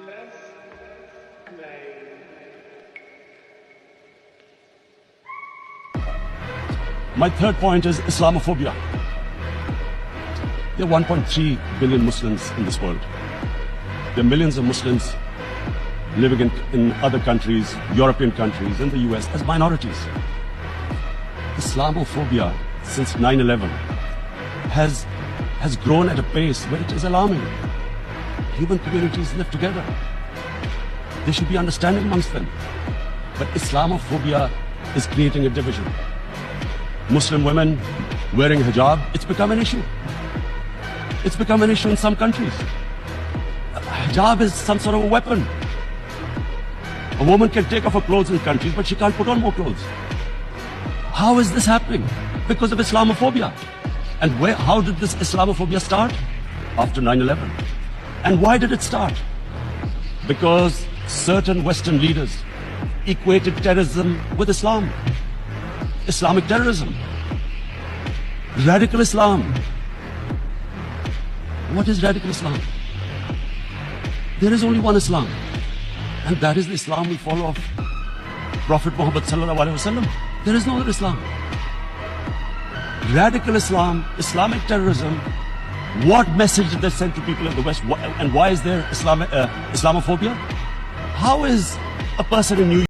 Let's play. My third point is Islamophobia. There are 1.3 billion Muslims in this world. There are millions of Muslims living in other countries, European countries, in the US as minorities. Islamophobia since 9/11 has grown at a pace where it is alarming. Human communities live together. There should be understanding amongst them. But Islamophobia is creating a division. Muslim women wearing hijab, it's become an issue. It's become an issue in some countries. Hijab is some sort of a weapon. A woman can take off her clothes in countries, but she can't put on more clothes. How is this happening? Because of Islamophobia. And how did this Islamophobia start? After 9/11. And why did it start? Because certain Western leaders equated terrorism with Islam. Islamic terrorism. Radical Islam. What is radical Islam? There is only one Islam. And that is the Islam we follow of Prophet Muhammad sallallahu alaihi wasallam. There is no other Islam. Radical Islam, Islamic terrorism, what message did they send to people in the West? And why is there Islamophobia? How is a person in New York